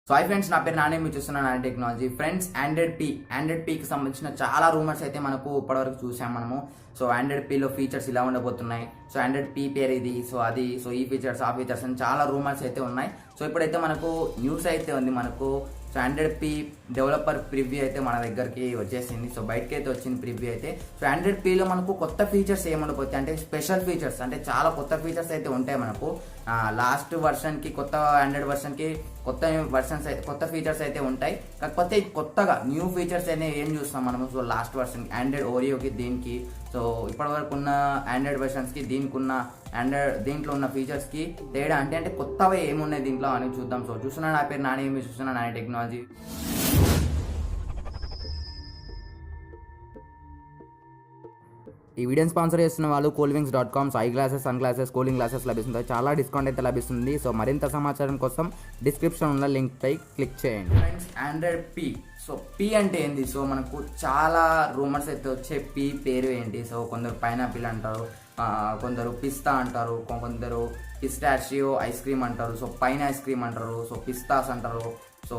So hi friends, నా పేరు నాని, మీరు చూస్తున్న నాని టెక్నాలజీ. ఫ్రెండ్స్, ఆండ్రాయిడ్ పీకి సంబంధించిన చాలా రూమర్స్ అయితే మనకు ఇప్పటివరకు చూసాం మనము. సో ఆండ్రాయిడ్ పీలో ఫీచర్స్ ఇలా ఉండబోతున్నాయి, సో ఆండ్రాయిడ్ పీ పేరు ఇది, సో ఈ ఫీచర్స్ ఆ ఫీచర్స్ అని చాలా రూమర్స్ అయితే ఉన్నాయి. సో ఇప్పుడైతే మనకు న్యూస్ అయితే ఉంది మనకు. So Android P developer preview అయితే మన దగ్గరికి వచ్చేసింది. సో బయటకి అయితే వచ్చింది ప్రివ్యూ అయితే. సో ఆండ్రాయిడ్ పీలో మనకు కొత్త ఫీచర్స్ ఏముండబోతాయి అంటే స్పెషల్ ఫీచర్స్, అంటే చాలా కొత్త ఫీచర్స్ అయితే ఉంటాయి మనకు. లాస్ట్ వర్షన్కి కొత్త ఆండ్రాయిడ్ వర్షన్కి కొత్త ఫీచర్స్ అయితే ఉంటాయి. కాకపోతే కొత్తగా న్యూ ఫీచర్స్ అయితే ఏం చూస్తాం మనము. సో లాస్ట్ వర్షన్ ఆండ్రాయిడ్ ఓరియోకి దీనికి, సో ఇప్పటి వరకు ఉన్న ఆండ్రాయిడ్ వర్షన్స్కి దీంట్లో ఉన్న ఫీచర్స్కి తేడా అంటే కొత్తగా ఏమున్నాయి దీంట్లో అని చూద్దాం. సో చూస్తున్నా, నా పేరు నాని, మీరు చూస్తున్నా నాని టెక్నాలజీ. ఈ వీడియోని స్పాన్సర్ చేస్తున్న వాళ్ళు coolwings.com. So eye glasses, sun glasses, cooling glasses లభిస్తుంది. చాలా డిస్కౌంట్ అయితే లభిస్తుంది. సో మరింత సమాచారం కోసం డిస్క్రిప్షన్ ఉన్న లింక్ పై క్లిక్ చేయండి. Friends, Android P. So P అంటే ఏంది? సో మనకు చాలా రూమర్స్ అయితే వచ్చే పీ పేరు ఏంటి. సో కొందరు పైనాపిల్ అంటారు, కొందరు పిస్తా అంటారు, కొందరు పిస్టాషియో ఐస్ క్రీమ్ అంటారు, సో పైన ఐస్ క్రీమ్ అంటారు, సో పిస్తాస్ అంటారు. సో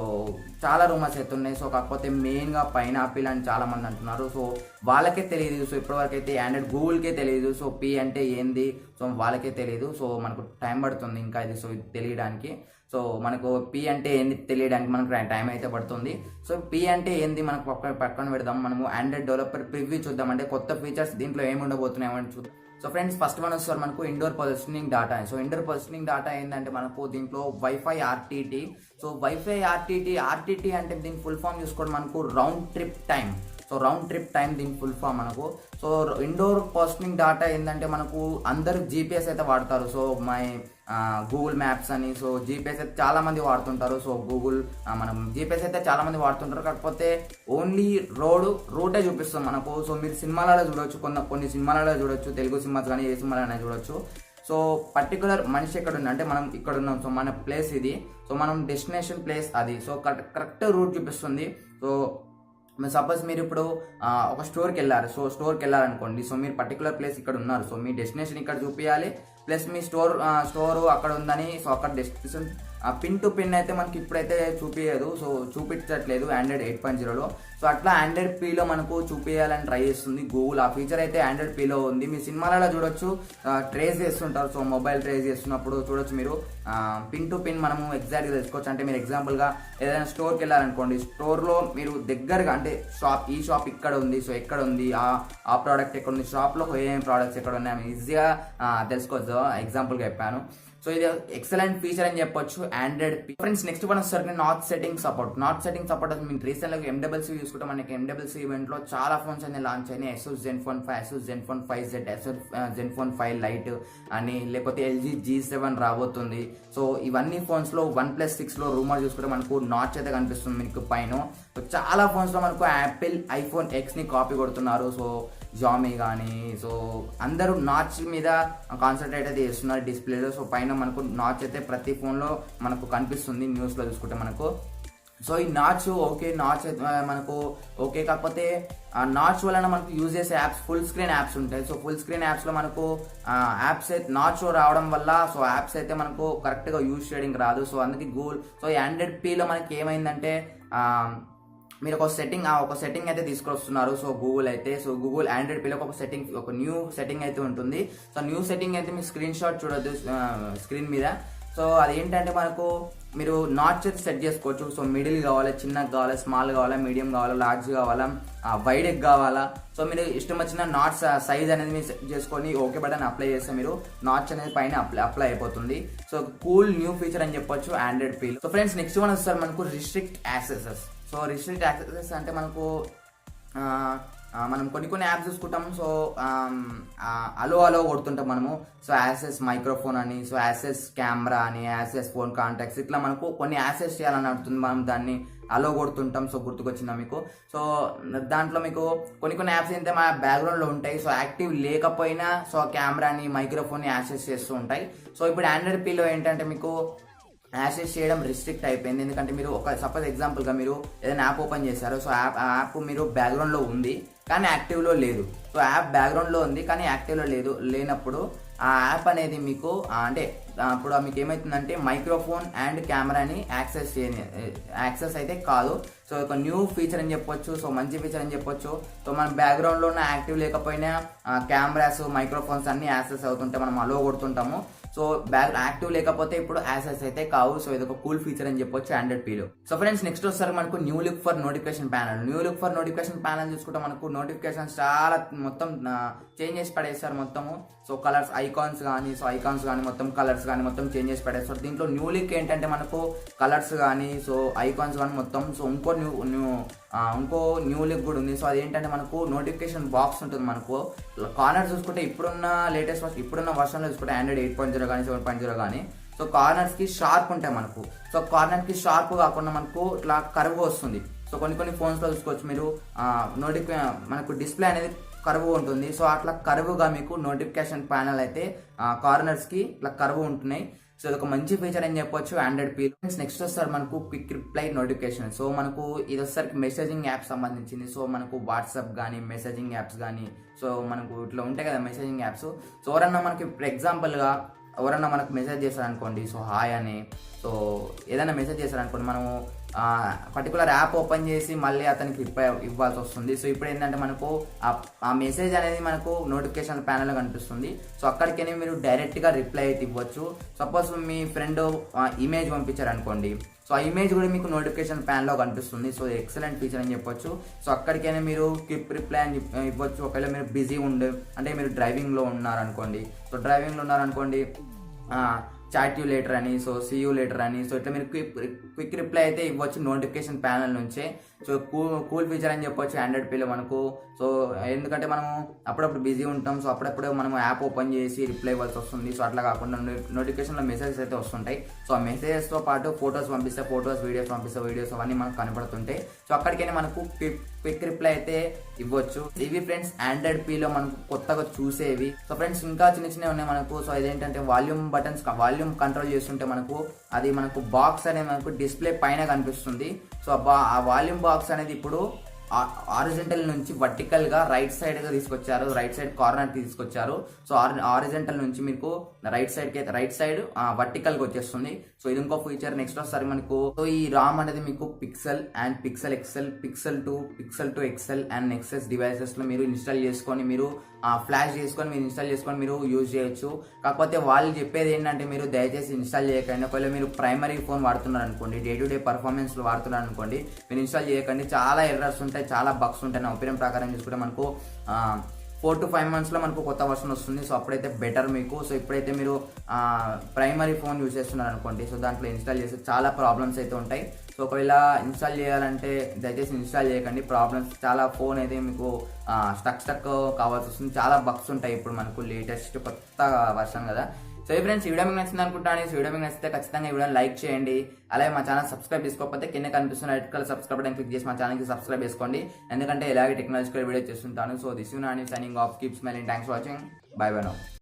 చాలా రూమర్స్ అయితే ఉన్నాయి. సో కాకపోతే మెయిన్గా పైనాపిల్ అని చాలా మంది అంటున్నారు. సో వాళ్ళకే తెలియదు. సో ఇప్పటివరకు అయితే ఆండ్రాయిడ్ గూగుల్కే తెలియదు. సో పీ అంటే ఏంది, సో వాళ్ళకే తెలియదు. సో మనకు టైం పడుతుంది ఇంకా ఇది తెలియడానికి. సో మనకు పీ అంటే ఏంది తెలియడానికి మనకు టైం అయితే పడుతుంది. సో పీ అంటే ఏంది మనకు పక్కన పెడదాం. మనము ఆండ్రాయిడ్ డెవలపర్ ప్రివ్యూ చూద్దాం, అంటే కొత్త ఫీచర్స్ దీంట్లో ఏమి ఉండబోతున్నాయని చూద్దాం. సో ఫ్రెండ్స్, ఫస్ట్ వన్ వస్తారు మనకు indoor positioning data. So indoor positioning data ఏంటంటే మనకు దీంట్లో wifi RTT. So wifi RTT అంటే దీని ఫుల్ ఫామ్ చూసుకోవడం మనకు round trip time. So round trip time దీని ఫుల్ ఫామ్ మనకు. సో ఇండోర్ పొజిషనింగ్ డాటా ఏంటంటే మనకు అందరూ జీపీఎస్ అయితే వాడతారు. సో గూగుల్ మ్యాప్స్ అని, సో జీపీఎస్ అయితే చాలా మంది వాడుతుంటారు. సో మనం జీపీఎస్ అయితే చాలా మంది వాడుతుంటారు. కాకపోతే ఓన్లీ రూటే చూపిస్తుంది మనకు. సో మీరు సినిమాలలో చూడొచ్చు, కొన్ని సినిమాలలో చూడొచ్చు, తెలుగు సినిమాస్ కానీ ఏ సినిమాలైనా చూడొచ్చు. సో పర్టికులర్ మనిషి ఎక్కడ ఉంది అంటే మనం ఇక్కడ ఉన్నాం, సో మన ప్లేస్ ఇది, సో మనం డెస్టినేషన్ ప్లేస్ అది. సో కరెక్ట్ రూట్ చూపిస్తుంది. సో సపోజ్ మీరు ఇప్పుడు ఒక స్టోర్కి వెళ్ళారు. సో స్టోర్కి వెళ్ళారనుకోండి, సో మీరు పర్టికులర్ ప్లేస్ ఇక్కడ ఉన్నారు, సో మీ డెస్టినేషన్ ఇక్కడ చూపించాలి, ప్లస్ మీ స్టోర్ అక్కడ ఉందని. సో అక్కడ డెస్టినేషన్ పిన్ టు పిన్ అయితే మనకి ఇప్పుడైతే చూపించదు, సో చూపించట్లేదు ఆండ్రాయిడ్ 8.0లో. సో అట్లా ఆండ్రాయిడ్ పీలో మనకు చూపించాలని ట్రై చేస్తుంది గూగుల్. ఆ ఫీచర్ అయితే ఆండ్రాయిడ్ పీలో ఉంది. మీ సినిమాలలో చూడొచ్చు, ట్రేస్ చేస్తుంటారు. సో మొబైల్ ట్రేస్ చేస్తున్నప్పుడు చూడొచ్చు మీరు పిన్ టు పిన్ మనము ఎగ్జాక్ట్గా తెలుసుకోవచ్చు. అంటే మీరు ఎగ్జాంపుల్గా ఏదైనా స్టోర్కి వెళ్ళారనుకోండి, స్టోర్లో మీరు దగ్గరగా అంటే ఈ షాప్ ఇక్కడ ఉంది, సో ఎక్కడ ఉంది ఆ ప్రోడక్ట్ ఎక్కడ ఉంది, షాప్లో ఏమేమి ప్రోడక్ట్స్ ఎక్కడ ఉన్నాయి ఈజీగా తెలుసుకోవచ్చు. ఎగ్జాంపుల్గా చెప్పాను. సో ఇది ఎక్సలెంట్ ఫీచర్ అని చెప్పొచ్చు Android P. Friends, next one వస్తారు నాట్ సెట్టింగ్ సపోర్ట్. మీరు రీసెంట్గా ఎండబుల్సీ చూసుకుంటే మనకి ఎండబుల్సీ ఈవెంట్లో చాలా ఫోన్స్ అనేది లాంచ్ అయినాయి. Asus Zenfone 5, Asus Zenfone 5Z, Asus Zenfone 5 Lite అని, లేకపోతే LG G7 రాబోతుంది. సో ఇవన్నీ ఫోన్స్లో OnePlus 6లో రూమర్ చూసుకుంటే మనకు నాచ్ అయితే కనిపిస్తుంది మీకు పైన. సో చాలా ఫోన్స్లో మనకు యాపిల్ ఐఫోన్ Xని కాపీ కొడుతున్నారు. సో జామీ కానీ, సో అందరూ నాచ్ మీద కాన్సన్ట్రేట్ అయితే చేస్తున్నారు డిస్ప్లేలో. సో పైన మనకు నాచ్ అయితే ప్రతి ఫోన్లో మనకు కనిపిస్తుంది న్యూస్లో చూసుకుంటే మనకు. సో ఈ నాచ్ మనకు ఓకే, కాకపోతే ఆ నాచ్ వలన మనకు యూజ్ చేసే యాప్స్ ఫుల్ స్క్రీన్ యాప్స్ ఉంటాయి. సో ఫుల్ స్క్రీన్ యాప్స్లో మనకు యాప్స్ అయితే నాచ్ రావడం వల్ల సో యాప్స్ అయితే మనకు కరెక్ట్గా యూజ్ చేయడానికి రాదు. సో అందుకే సో ఈ ఆండ్రాయిడ్ పీలో మనకి ఏమైందంటే మీరు ఒక సెట్టింగ్ అయితే తీసుకొస్తున్నారు. సో గూగుల్ ఆండ్రాయిడ్ పీలో ఒక న్యూ సెట్టింగ్ అయితే ఉంటుంది. సో న్యూ సెట్టింగ్ అయితే మీరు స్క్రీన్ షాట్ చూడొద్దు స్క్రీన్ మీద. సో అదేంటంటే మనకు మీరు నాచ్ అయితే సెట్ చేసుకోవచ్చు. సో మిడిల్ కావాలా, చిన్నగా కావాలా, స్మాల్ కావాలా, మీడియం కావాలా, లార్జ్ కావాలా, వైడ్ కావాలా. సో మీరు ఇష్టం వచ్చిన నాచ్ సైజ్ అనేది మీరు సెట్ చేసుకొని ఓకే బటన్ అప్లై చేస్తే మీరు నాచ్ అనేది పైన అప్లై అయిపోతుంది. సో కూల్ న్యూ ఫీచర్ అని చెప్పొచ్చు ఆండ్రాయిడ్ పీలో. సో ఫ్రెండ్స్, నెక్స్ట్ వన్ వస్తారు మనకు restrict accesses. So restrict accesses అంటే మనకు మనం కొన్ని యాప్స్ చూసుకుంటాం. సో అలో కొడుతుంటాం మనము. సో యాక్సెస్ మైక్రోఫోన్ అని, సో యాక్సెస్ కెమెరా అని, యాక్సెస్ ఫోన్ కాంటాక్ట్స్, ఇట్లా మనకు కొన్ని యాక్సెస్ చేయాలని అడుగుతుంది. మనం దాన్ని అలో కొడుతుంటాం. సో గుర్తుకొచ్చిందా మీకు? సో దాంట్లో మీకు కొన్ని యాప్స్ అయితే మన బ్యాక్గ్రౌండ్లో ఉంటాయి. సో యాక్టివ్ లేకపోయినా సో కెమెరాని, మైక్రోఫోన్ని యాక్సెస్ చేస్తూ ఉంటాయి. సో ఇప్పుడు ఆండ్రాయిడ్ పీలో ఏంటంటే మీకు యాక్సెస్ చేయడం రిస్ట్రిక్ట్ అయిపోయింది. ఎందుకంటే మీరు సపోజ్ ఎగ్జాంపుల్గా మీరు ఏదైనా యాప్ ఓపెన్ చేశారు. సో యాప్ మీరు బ్యాక్గ్రౌండ్లో ఉంది కానీ యాక్టివ్లో లేదు. సో యాప్ బ్యాక్గ్రౌండ్లో ఉంది కానీ యాక్టివ్లో లేనప్పుడు ఆ యాప్ అనేది మీకు అంటే అప్పుడు మీకు ఏమవుతుందంటే మైక్రోఫోన్ అండ్ కెమెరాని యాక్సెస్ అయితే కాదు. సో ఒక న్యూ ఫీచర్ అని చెప్పొచ్చు. సో మంచి ఫీచర్ అని చెప్పొచ్చు. సో మన బ్యాక్గ్రౌండ్లో ఉన్న యాక్టివ్ లేకపోయినా కెమెరాస్ మైక్రోఫోన్స్ అన్ని యాక్సెస్ అవుతుంటే మనం అలో కొడుతుంటాము. సో యాక్టివ్ లేకపోతే ఇప్పుడు యాక్సెస్ అయితే కావు. సో ఇది ఒక కూల్ ఫీచర్ అని చెప్పొచ్చు ఆండ్రాయిడ్ పీలో. సో ఫ్రెండ్స్ నెక్స్ట్ వస్తారు మనకు new look for notification panel చూసుకుంటే మనకు నోటిఫికేషన్స్ చాలా మొత్తం చేంజ్ చేసి పడేస్తారు మొత్తము. సో కలర్స్ ఐకాన్స్ కానీ మొత్తం కలర్స్ కానీ మొత్తం చేంజ్ చేసి పడేస్తారు. దీంట్లో న్యూ లుక్ ఏంటంటే మనకు కలర్స్ కానీ సో ఐకాన్స్ కానీ మొత్తం. సో ఇంకో న్యూ లుక్ కూడా ఉంది. సో అదేంటంటే మనకు నోటిఫికేషన్ బాక్స్ ఉంటుంది. మనకు కార్నర్ చూసుకుంటే ఇప్పుడున్న వర్షన్లో చూసుకుంటే ఆండ్రాయిడ్ 8.0 కానీ 7.0 కానీ సో కార్నర్స్కి షార్ప్ ఉంటాయి మనకు. సో కార్నర్కి షార్ప్ కాకుండా మనకు ఇట్లా కర్వ్ వస్తుంది. సో కొన్ని ఫోన్స్లో చూసుకోవచ్చు మీరు మనకు డిస్ప్లే అనేది కర్వ్ ఉంటుంది. సో అట్లా కర్వ్గా మీకు నోటిఫికేషన్ ప్యానల్ అయితే కార్నర్స్కి ఇట్లా కర్వ్ ఉంటున్నాయి. సో ఇది ఒక మంచి ఫీచర్ అని చెప్పొచ్చు ఆండ్రాయిడ్ పీ. నెక్స్ట్ వస్తారు మనకు క్విక్ రిప్లై నోటిఫికేషన్. సో మనకు ఇది వచ్చేసరికి మెసేజింగ్ యాప్స్ సంబంధించింది. సో మనకు వాట్సాప్ కానీ మెసేజింగ్ యాప్స్ కానీ సో మనకు ఇట్లా ఉంటాయి కదా మెసేజింగ్ యాప్స్. సో ఎవరన్నా మనకి ఇప్పుడు ఎగ్జాంపుల్గా ఎవరన్నా మనకు మెసేజ్ చేశారనుకోండి, సో హాయ్ అని, సో ఏదైనా మెసేజ్ చేశారనుకోండి, మనము పర్టికులర్ యాప్ ఓపెన్ చేసి మళ్ళీ అతనికి రిప్లై ఇవ్వాల్సి వస్తుంది. సో ఇప్పుడు ఏంటంటే మనకు ఆ మెసేజ్ అనేది మనకు నోటిఫికేషన్ ప్యానల్లో కనిపిస్తుంది. సో అక్కడికనే మీరు డైరెక్ట్గా రిప్లై అయితే ఇవ్వచ్చు. సపోజ్ మీ ఫ్రెండ్ ఇమేజ్ పంపించారనుకోండి, సో ఆ ఇమేజ్ కూడా మీకు నోటిఫికేషన్ ప్యాన్లో కనిపిస్తుంది. సో ఎక్సలెంట్ ఫీచర్ అని చెప్పొచ్చు. సో అక్కడికైనా మీరు క్విక్ రిప్లై అని ఇవ్వచ్చు. ఒకవేళ మీరు బిజీ అంటే మీరు డ్రైవింగ్లో ఉన్నారనుకోండి, చాట్ యూ లేటర్ అని, సో సీ యూ లేటర్ అని, సో ఇట్లా మీరు క్విక్ రిప్లై అయితే ఇవ్వచ్చు నోటిఫికేషన్ ప్యానల్ నుంచే. సో కూల్ ఫీచర్ అని చెప్పొచ్చు ఆండ్రాయిడ్ పీలో మనకు. సో ఎందుకంటే మనము అప్పుడప్పుడు బిజీ ఉంటాం. సో అప్పుడప్పుడు మనం యాప్ ఓపెన్ చేసి రిప్లై ఇవ్వాల్సి వస్తుంది. సో అట్లా కాకుండా నోటిఫికేషన్లో మెసేజెస్ అయితే వస్తుంటాయి. సో ఆ మెసేజెస్తో పాటు ఫొటోస్ పంపిస్తే వీడియోస్ అవన్నీ మనకు కనపడుతుంటాయి. సో అక్కడికైనా మనకు క్విక్ రిప్లై అయితే ఇవ్వచ్చు. ఇవి ఫ్రెండ్స్ ఆండ్రాయిడ్ పీలో మనకు కొత్తగా చూసేవి. సో ఫ్రెండ్స్ ఇంకా చిన్నవి ఉన్నాయి మనకు. సో ఇదేంటంటే వాల్యూమ్ కంట్రోల్ చేస్తుంటే మనకు బాక్స్ అనేది మనకు డిస్ప్లే పైన కనిపిస్తుంది. సో ఆ వాల్యూమ్ బాక్స్ అనేది ఇప్పుడు హారిజంటల్ నుంచి వర్టికల్ గా రైట్ సైడ్ కార్నర్ తీసుకొచ్చారు. సో హారిజంటల్ నుంచి మీకు రైట్ సైడ్ వర్టికల్ గా వచ్చేస్తుంది. సో ఇది ఇంకో ఫీచర్. నెక్స్ట్ వస్తారు మనకు సో ఈ రామ్ అనేది మీకు Pixel and Pixel XL, Pixel two XL and Nexus devices లో మీరు ఇన్స్టాల్ చేసుకొని మీరు ఫ్లాష్ చేసుకొని మీరు ఇన్స్టాల్ చేసుకొని మీరు యూజ్ చేయొచ్చు. కాకపోతే వాళ్ళు చెప్పేది ఏంటంటే మీరు దయచేసి ఇన్స్టాల్ చేయకండి. ఒకవేళ మీరు ప్రైమరీ ఫోన్ వాడుతున్నారు అనుకోండి, డే టు డే పర్ఫార్మెన్స్ లో వాడుతున్నారు అనుకోండి, మీరు ఇన్స్టాల్ చేయకండి. చాలా ఎర్రర్స్ ఉంటాయి, చాలా బగ్స్ ఉంటాయి. నా ఒపీనియన్ ప్రకారం చూసుకుంటే మనకు 4 to 5 months లో మనకు కొత్త వర్షన్ వస్తుంది. సో అప్పుడైతే బెటర్ మీకు. సో ఇప్పుడైతే మీరు ప్రైమరీ ఫోన్ యూజ్ చేస్తున్నారు అనుకోండి, సో దాంట్లో ఇన్స్టాల్ చేస్తే చాలా ప్రాబ్లమ్స్ అయితే ఉంటాయి. సో ఒకవేళ ఇన్స్టాల్ చేయాలంటే దయచేసి ఇన్స్టాల్ చేయకండి. ప్రాబ్లమ్స్ చాలా, ఫోన్ అయితే మీకు స్టక్ కావాల్సి వస్తుంది. చాలా బగ్స్ ఉంటాయి ఇప్పుడు మనకు లేటెస్ట్ కొత్త వర్షన్ కదా. సో ఈ ఫ్రెండ్స్ ఈ వీడియో మీకు నచ్చింది అనుకుంటాను. ఈ వీడియో మీకు నచ్చితే ఖచ్చితంగా ఈ వీడియోని లైక్ చేయండి. అలాగే మా ఛానల్ సబ్స్క్రైబ్ చేసుకోకపోతే కింద కనిపిస్తున్న red colour subscribe button click చేసి మా ఛానల్కి సబ్స్క్రైబ్ చేసుకోండి. ఎందుకంటే ఇలాగే టెక్నాలజికల్ వీడియో చేస్తుంటాను. So this you Nani signing off. Keep smiling. Thanks for watching. By by now.